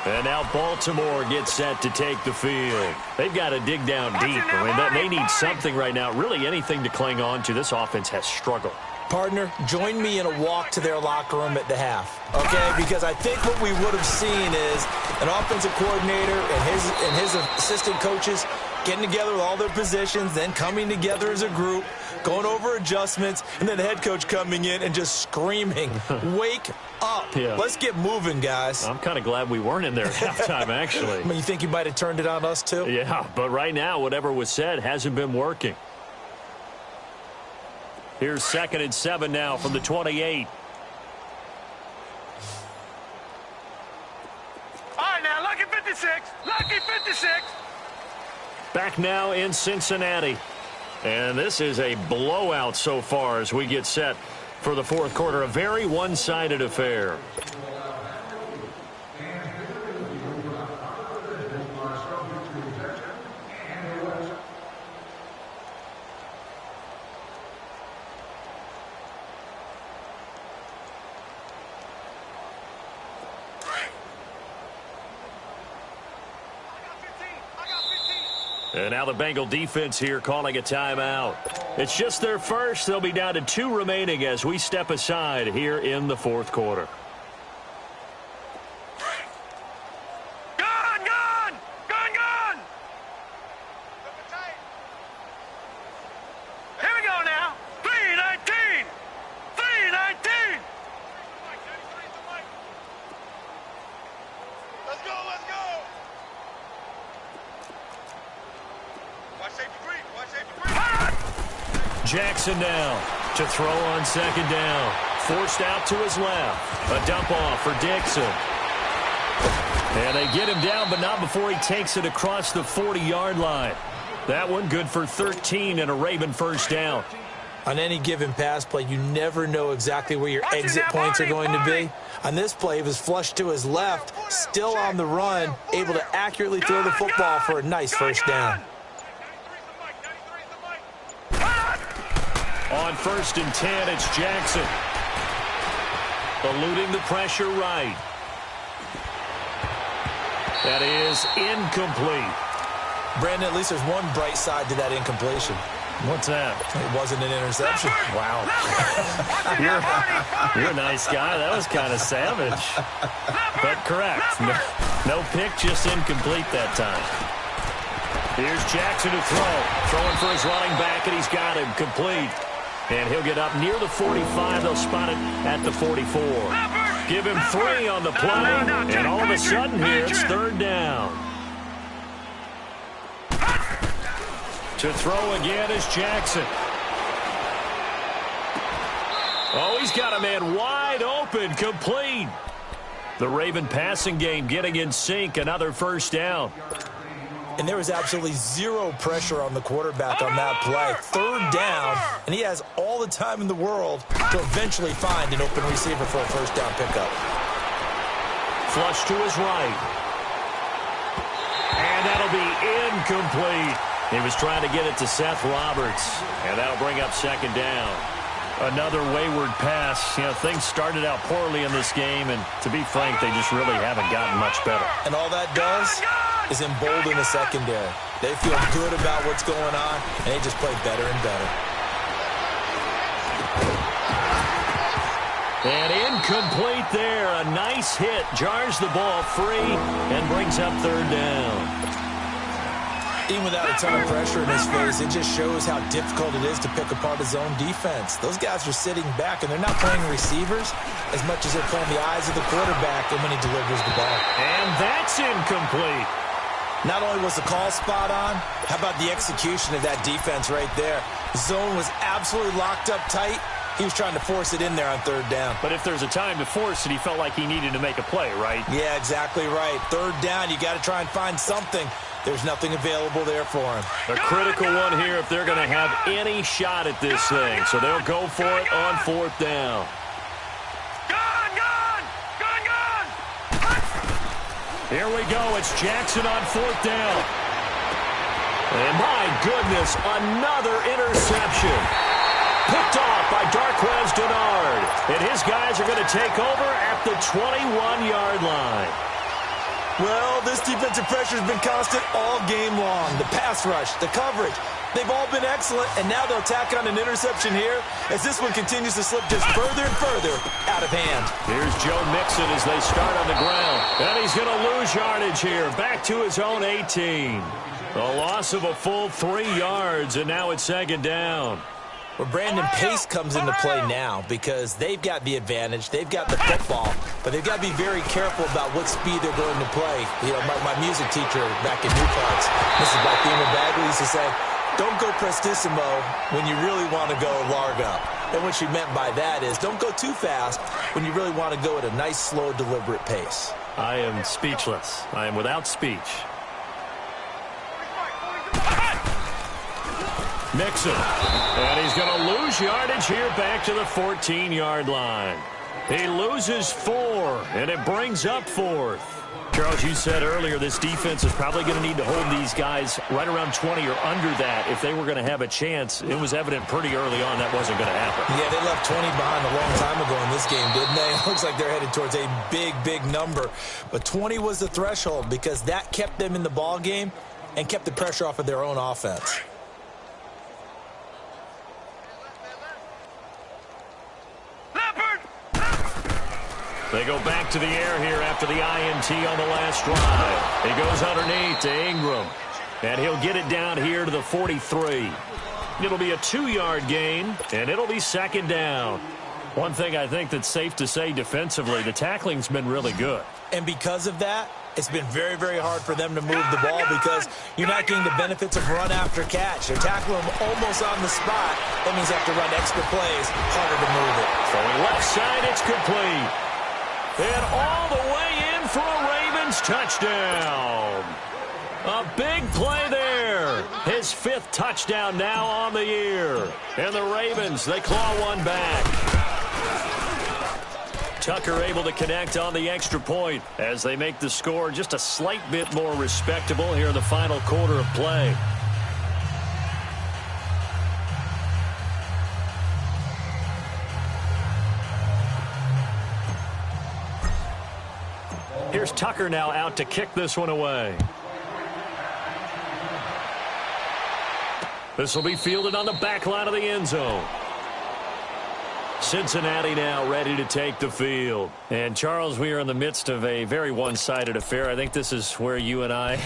And now Baltimore gets set to take the field. They've got to dig down deep. I mean, they need something right now, really anything to cling on to. This offense has struggled. Partner, join me in a walk to their locker room at the half, okay? Because I think what we would have seen is an offensive coordinator and his assistant coaches getting together with all their positions, then coming together as a group, going over adjustments, and then the head coach coming in and just screaming, wake up. Yeah. Let's get moving, guys. I'm kind of glad we weren't in there at halftime, actually. I mean, you think you might have turned it on us, too? Yeah, but right now, whatever was said hasn't been working. Here's 2nd and 7 now from the 28. All right, now, lucky 56. Lucky 56. Back now in Cincinnati. And this is a blowout so far as we get set for the fourth quarter. A very one-sided affair. And now the Bengal defense here calling a timeout. It's just their first. They'll be down to 2 remaining as we step aside here in the fourth quarter. Gone, gone! Gone, gone! Here we go now. 3:19! 3:19! Let's go, let's go! Jackson now to throw on 2nd down. Forced out to his left. A dump off for Dixon. And they get him down, but not before he takes it across the 40-yard line. That one good for 13 and a Raven first down. On any given pass play, you never know exactly where your exit points are going to be. On this play, he was flushed to his left, still on the run, able to accurately throw the football for a nice first down. On 1st and 10, it's Jackson. Eluding the pressure right. That is incomplete. Brandon, at least there's one bright side to that incompletion. What's that? It wasn't an interception. Wow. You're a nice guy. That was kind of savage. But correct. No pick, just incomplete that time. Here's Jackson to throw. Throwing for his running back, and he's got him complete. And he'll get up near the 45. They'll spot it at the 44. Give him 3 on the play, and all of a sudden here, it's 3rd down. To throw again is Jackson. Oh, he's got a man wide open, complete. The Raven passing game getting in sync, another first down. And there was absolutely zero pressure on the quarterback on that play. 3rd down, and he has all the time in the world to eventually find an open receiver for a first down pickup. Flush to his right. And that'll be incomplete. He was trying to get it to Seth Roberts, and that'll bring up 2nd down. Another wayward pass. You know, things started out poorly in this game, and to be frank, they just really haven't gotten much better. And all that does is embolden the secondary. They feel good about what's going on, and they just play better and better. And incomplete there. A nice hit. Jars the ball free and brings up third down. Even without a ton of pressure in his face, it just shows how difficult it is to pick apart his own defense. Those guys are sitting back, and they're not playing receivers as much as they're playing the eyes of the quarterback and when he delivers the ball. And that's incomplete. Not only was the call spot on, how about the execution of that defense right there? The zone was absolutely locked up tight. He was trying to force it in there on third down. But if there's a time to force it, he felt like he needed to make a play, right? Yeah, exactly right. Third down, you got to try and find something. There's nothing available there for him. A critical one here if they're going to have any shot at this thing. So they'll go for it on fourth down. Here we go. It's Jackson on fourth down. And my goodness, another interception. Picked off by Darquez Denard. And his guys are going to take over at the 21-yard line. Well, this defensive pressure has been constant all game long. The pass rush, the coverage, they've all been excellent, and now they'll tack on an interception here as this one continues to slip just further and further out of hand. Here's Joe Mixon as they start on the ground. And he's going to lose yardage here, back to his own 18. A loss of a full 3 yards, and now it's second down. Well, Brandon, pace comes into play now because they've got the advantage. They've got the football, but they've got to be very careful about what speed they're going to play. You know, my music teacher back in New Parts, Mrs. Blackbeamer Bagley, used to say, don't go prestissimo when you really want to go largo. And what she meant by that is don't go too fast when you really want to go at a nice, slow, deliberate pace. I am speechless. I am without speech. Mixon. And he's going to lose yardage here back to the 14-yard line. He loses 4, and it brings up 4th. Charles, you said earlier this defense is probably going to need to hold these guys right around 20 or under that if they were going to have a chance. It was evident pretty early on that wasn't going to happen. Yeah, they left 20 behind a long time ago in this game, didn't they? It looks like they're headed towards a big, big number. But 20 was the threshold because that kept them in the ball game and kept the pressure off of their own offense. They go back to the air here after the INT on the last drive. He goes underneath to Ingram. And he'll get it down here to the 43. It'll be a 2-yard gain, and it'll be second down. One thing I think that's safe to say defensively, the tackling's been really good. And because of that, it's been very, very hard for them to move the ball because you're not getting the benefits of run after catch. They're tackling them almost on the spot. That means they have to run extra plays, harder to move it. Throwing left side, it's complete. And all the way in for a Ravens touchdown. A big play there. His 5th touchdown now on the year. And the Ravens, they claw one back. Tucker able to connect on the extra point as they make the score just a slight bit more respectable here in the final quarter of play. Here's Tucker now out to kick this one away. This will be fielded on the back line of the end zone. Cincinnati now ready to take the field. And, Charles, we are in the midst of a very one-sided affair. I think this is where you and I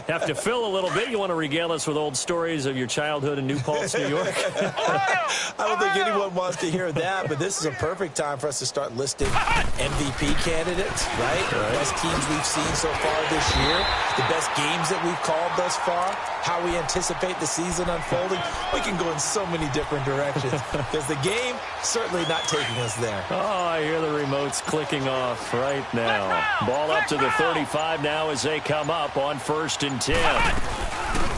have to fill a little bit. You want to regale us with old stories of your childhood in New Paltz, New York? I don't think anyone wants to hear that, but this is a perfect time for us to start listing MVP candidates, right? The best teams we've seen so far this year, the best games that we've called thus far, how we anticipate the season unfolding. We can go in so many different directions because the game certainly not taking us there. Oh, I hear the remotes clicking off right now. Ball up to the 35 now as they come up on 1st and 10.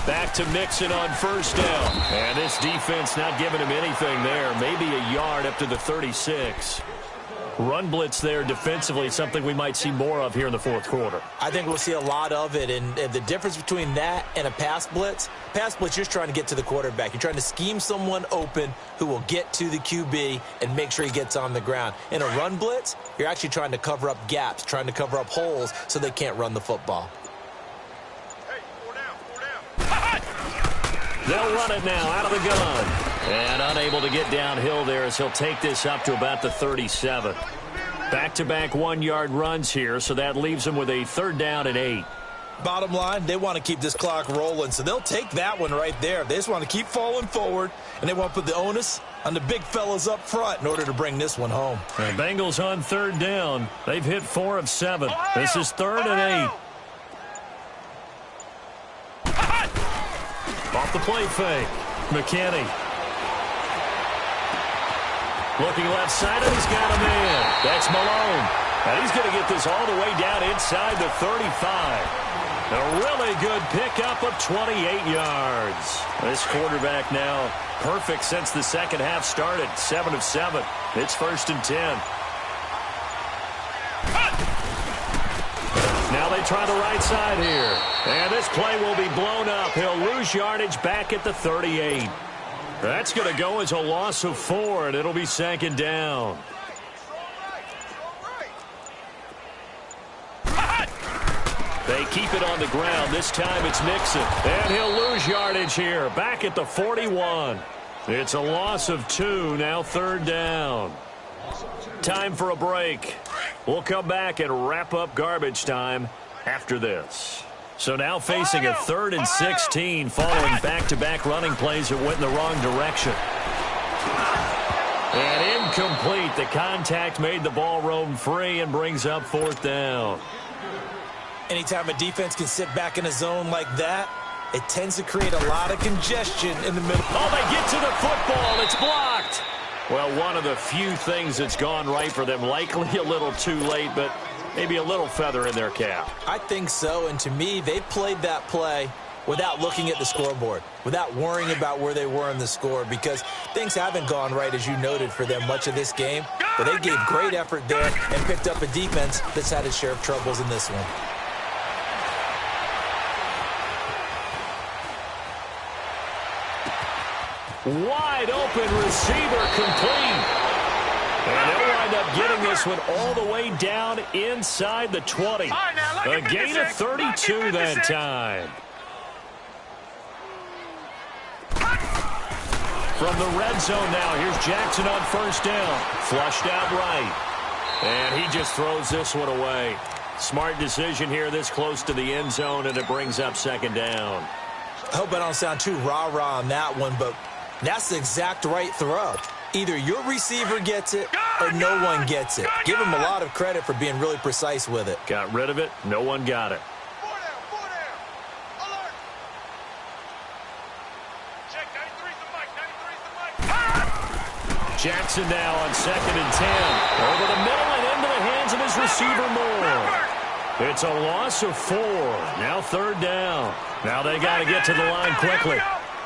Back to Mixon on 1st down. And this defense not giving him anything there. Maybe a yard up to the 36. Run blitz there defensively, something we might see more of here in the 4th quarter. I think we'll see a lot of it, and the difference between that and a pass blitz, you're just trying to get to the quarterback. You're trying to scheme someone open who will get to the QB and make sure he gets on the ground. In a run blitz, you're actually trying to cover up gaps, trying to cover up holes so they can't run the football. They'll run it now out of the gun. And unable to get downhill there as he'll take this up to about the 37. Back-to-back one-yard runs here, so that leaves him with a 3rd down and 8. Bottom line, they want to keep this clock rolling, so they'll take that one right there. They just want to keep falling forward, and they want to put the onus on the big fellas up front in order to bring this one home. The Bengals on 3rd down. They've hit 4 of 7. This is 3rd and 8. Off the play fake. McKinney. Looking left side, and he's got a man. That's Malone. And he's going to get this all the way down inside the 35. A really good pickup of 28 yards. This quarterback now perfect since the second half started. 7 of 7. It's 1st and 10. Now they try the right side here. And this play will be blown up. He'll lose yardage back at the 38. That's going to go as a loss of 4, and it'll be 2nd down. They keep it on the ground. This time it's Mixon. And he'll lose yardage here. Back at the 41. It's a loss of 2. Now 3rd down. Time for a break. We'll come back and wrap up garbage time after this. So now facing a 3rd and 16 following back-to-back running plays that went in the wrong direction. And incomplete. The contact made the ball roam free and brings up 4th down. Anytime a defense can sit back in a zone like that, it tends to create a lot of congestion in the middle. Oh, they get to the football. It's blocked. Well, one of the few things that's gone right for them. Likely a little too late, but maybe a little feather in their cap. I think so, and to me, they played that play without looking at the scoreboard, without worrying about where they were in the score, because things haven't gone right, as you noted, for them much of this game. But they gave great effort there and picked up a defense that's had its share of troubles in this one. Wide open receiver complete. And they'll wind up getting this one all the way down inside the 20. A gain of 32 that time. From the red zone now, here's Jackson on 1st down. Flushed out right. And he just throws this one away. Smart decision here this close to the end zone, and it brings up 2nd down. I hope I don't sound too rah-rah on that one, but that's the exact right throw. Either your receiver gets it or no one gets it. Give him a lot of credit for being really precise with it. Got rid of it. No one got it. Jackson now on 2nd and 10. Over the middle and into the hands of his receiver Moore. It's a loss of 4. Now 3rd down. Now they got to get to the line quickly.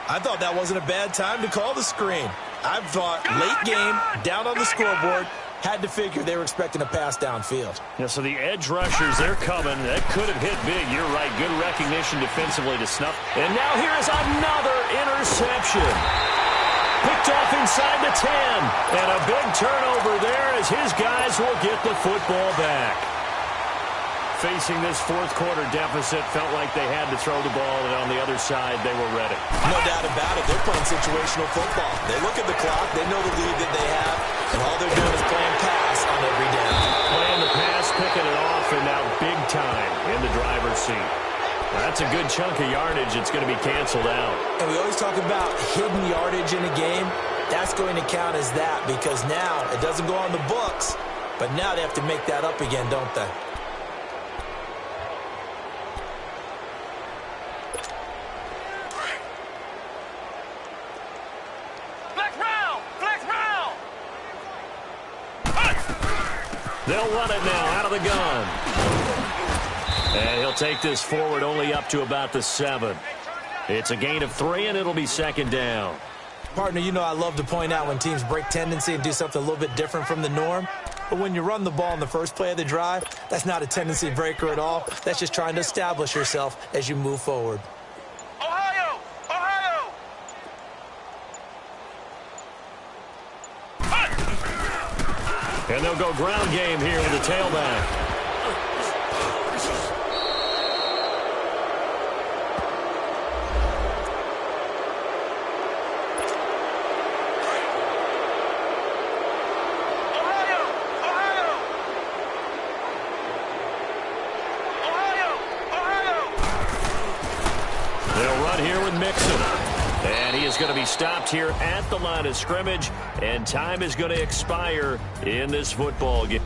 I thought that wasn't a bad time to call the screen. I thought late game, down on the scoreboard, had to figure they were expecting a pass downfield. Yeah, so the edge rushers, they're coming. That could have hit big. You're right. Good recognition defensively to snuff. And now here's another interception. Picked off inside the 10. And a big turnover there as his guys will get the football back. Facing this 4th quarter deficit, felt like they had to throw the ball, and on the other side, they were ready. No doubt about it. They're playing situational football. They look at the clock. They know the lead that they have, and all they're doing is playing pass on every down. Playing the pass, picking it off, and now big time in the driver's seat. That's a good chunk of yardage. It's going to be canceled out. And we always talk about hidden yardage in a game. That's going to count as that, because now it doesn't go on the books, but now they have to make that up again, don't they? They'll run it now out of the gun. And he'll take this forward only up to about the 7. It's a gain of 3, and it'll be 2nd down. Partner, you know I love to point out when teams break tendency and do something a little bit different from the norm. But when you run the ball in the first play of the drive, that's not a tendency breaker at all. That's just trying to establish yourself as you move forward. Ohio! Ohio! And they'll go ground game here with the tailback. Mixon. And he is going to be stopped here at the line of scrimmage, and time is going to expire in this football game.